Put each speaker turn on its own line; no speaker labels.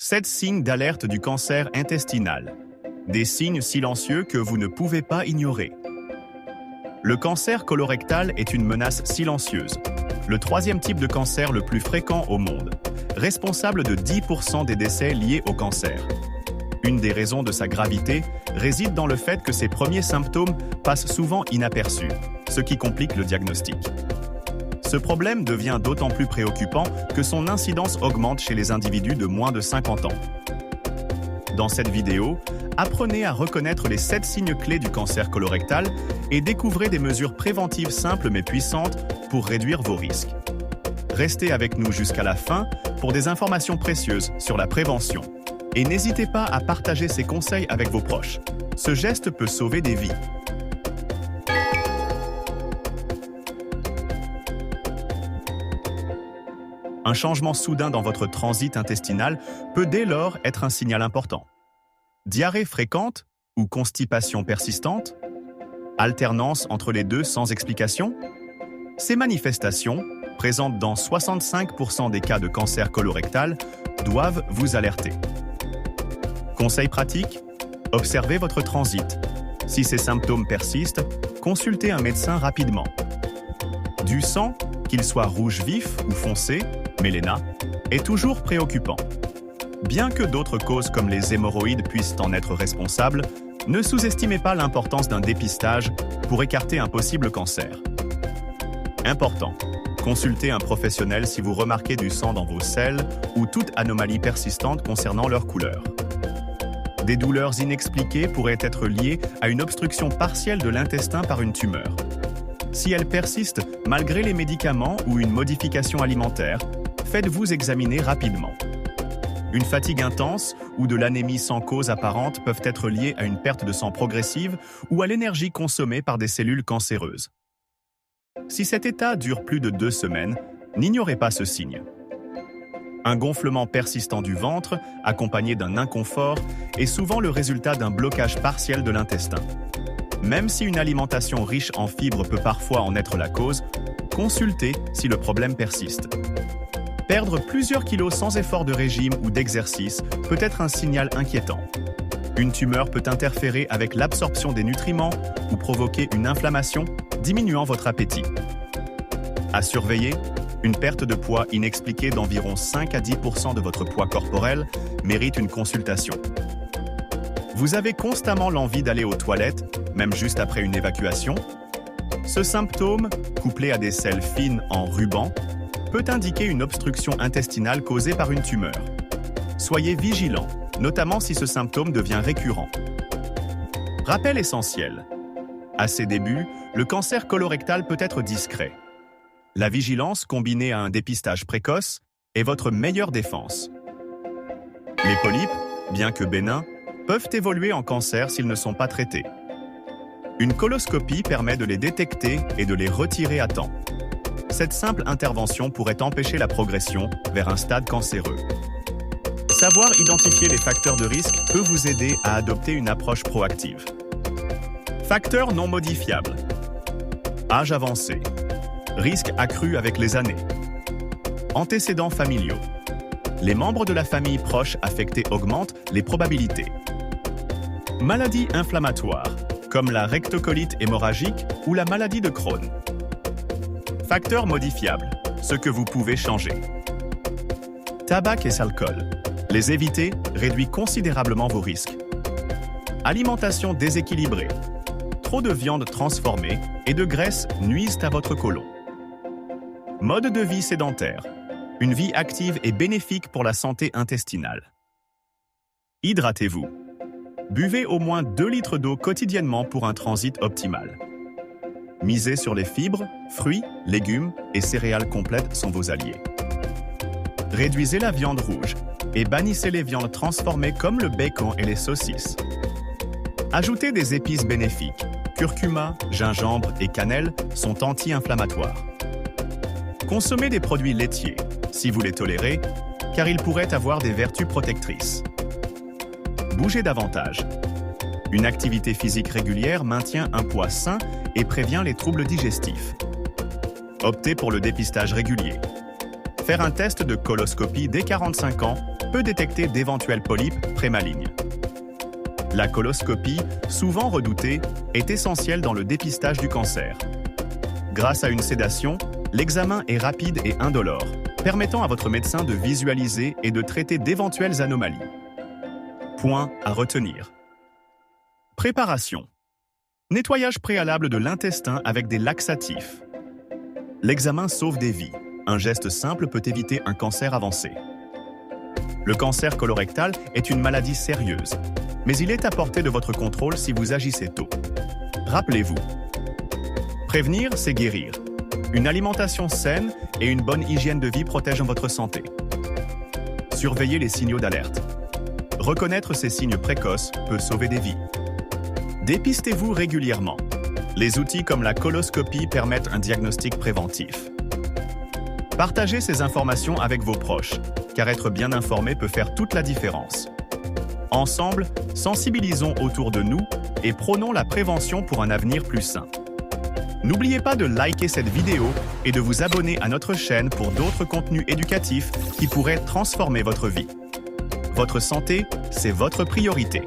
7 signes d'alerte du cancer intestinal. Des signes silencieux que vous ne pouvez pas ignorer. Le cancer colorectal est une menace silencieuse. Le troisième type de cancer le plus fréquent au monde, responsable de 10% des décès liés au cancer. Une des raisons de sa gravité réside dans le fait que ses premiers symptômes passent souvent inaperçus, ce qui complique le diagnostic. Ce problème devient d'autant plus préoccupant que son incidence augmente chez les individus de moins de 50 ans. Dans cette vidéo, apprenez à reconnaître les 7 signes clés du cancer colorectal et découvrez des mesures préventives simples mais puissantes pour réduire vos risques. Restez avec nous jusqu'à la fin pour des informations précieuses sur la prévention. Et n'hésitez pas à partager ces conseils avec vos proches. Ce geste peut sauver des vies. Un changement soudain dans votre transit intestinal peut dès lors être un signal important. Diarrhée fréquente ou constipation persistante? Alternance entre les deux sans explication? Ces manifestations, présentes dans 65% des cas de cancer colorectal, doivent vous alerter. Conseil pratique: observez votre transit. Si ces symptômes persistent, consultez un médecin rapidement. Du sang, qu'il soit rouge vif ou foncé, méléna, est toujours préoccupant. Bien que d'autres causes comme les hémorroïdes puissent en être responsables, ne sous-estimez pas l'importance d'un dépistage pour écarter un possible cancer. Important: consultez un professionnel si vous remarquez du sang dans vos selles ou toute anomalie persistante concernant leur couleur. Des douleurs inexpliquées pourraient être liées à une obstruction partielle de l'intestin par une tumeur. Si elles persistent malgré les médicaments ou une modification alimentaire, faites-vous examiner rapidement. Une fatigue intense ou de l'anémie sans cause apparente peuvent être liées à une perte de sang progressive ou à l'énergie consommée par des cellules cancéreuses. Si cet état dure plus de 2 semaines, n'ignorez pas ce signe. Un gonflement persistant du ventre, accompagné d'un inconfort, est souvent le résultat d'un blocage partiel de l'intestin. Même si une alimentation riche en fibres peut parfois en être la cause, consultez si le problème persiste. Perdre plusieurs kilos sans effort de régime ou d'exercice peut être un signal inquiétant. Une tumeur peut interférer avec l'absorption des nutriments ou provoquer une inflammation, diminuant votre appétit. À surveiller, une perte de poids inexpliquée d'environ 5 à 10% de votre poids corporel mérite une consultation. Vous avez constamment l'envie d'aller aux toilettes, même juste après une évacuation? Ce symptôme, couplé à des selles fines en ruban, peut indiquer une obstruction intestinale causée par une tumeur. Soyez vigilant, notamment si ce symptôme devient récurrent. Rappel essentiel: à ses débuts, le cancer colorectal peut être discret. La vigilance combinée à un dépistage précoce est votre meilleure défense. Les polypes, bien que bénins, peuvent évoluer en cancer s'ils ne sont pas traités. Une coloscopie permet de les détecter et de les retirer à temps. Cette simple intervention pourrait empêcher la progression vers un stade cancéreux. Savoir identifier les facteurs de risque peut vous aider à adopter une approche proactive. Facteurs non modifiables. Âge avancé. Risque accru avec les années. Antécédents familiaux. Les membres de la famille proche affectés augmentent les probabilités. Maladies inflammatoires, comme la rectocolite hémorragique ou la maladie de Crohn. Facteurs modifiables, ce que vous pouvez changer. Tabac et alcool. Les éviter réduit considérablement vos risques. Alimentation déséquilibrée. Trop de viande transformée et de graisse nuisent à votre côlon. Mode de vie sédentaire. Une vie active est bénéfique pour la santé intestinale. Hydratez-vous. Buvez au moins 2 litres d'eau quotidiennement pour un transit optimal. Misez sur les fibres, fruits, légumes et céréales complètes sont vos alliés. Réduisez la viande rouge et bannissez les viandes transformées comme le bacon et les saucisses. Ajoutez des épices bénéfiques. Curcuma, gingembre et cannelle sont anti-inflammatoires. Consommez des produits laitiers, si vous les tolérez, car ils pourraient avoir des vertus protectrices. Bougez davantage. Une activité physique régulière maintient un poids sain et prévient les troubles digestifs. Optez pour le dépistage régulier. Faire un test de coloscopie dès 45 ans peut détecter d'éventuels polypes prémalignes. La coloscopie, souvent redoutée, est essentielle dans le dépistage du cancer. Grâce à une sédation, l'examen est rapide et indolore, permettant à votre médecin de visualiser et de traiter d'éventuelles anomalies. Point à retenir. Préparation. Nettoyage préalable de l'intestin avec des laxatifs. L'examen sauve des vies. Un geste simple peut éviter un cancer avancé. Le cancer colorectal est une maladie sérieuse, mais il est à portée de votre contrôle si vous agissez tôt. Rappelez-vous, prévenir, c'est guérir. Une alimentation saine et une bonne hygiène de vie protègent votre santé. Surveillez les signaux d'alerte. Reconnaître ces signes précoces peut sauver des vies. Dépistez-vous régulièrement. Les outils comme la coloscopie permettent un diagnostic préventif. Partagez ces informations avec vos proches, car être bien informé peut faire toute la différence. Ensemble, sensibilisons autour de nous et prônons la prévention pour un avenir plus sain. N'oubliez pas de liker cette vidéo et de vous abonner à notre chaîne pour d'autres contenus éducatifs qui pourraient transformer votre vie. Votre santé, c'est votre priorité.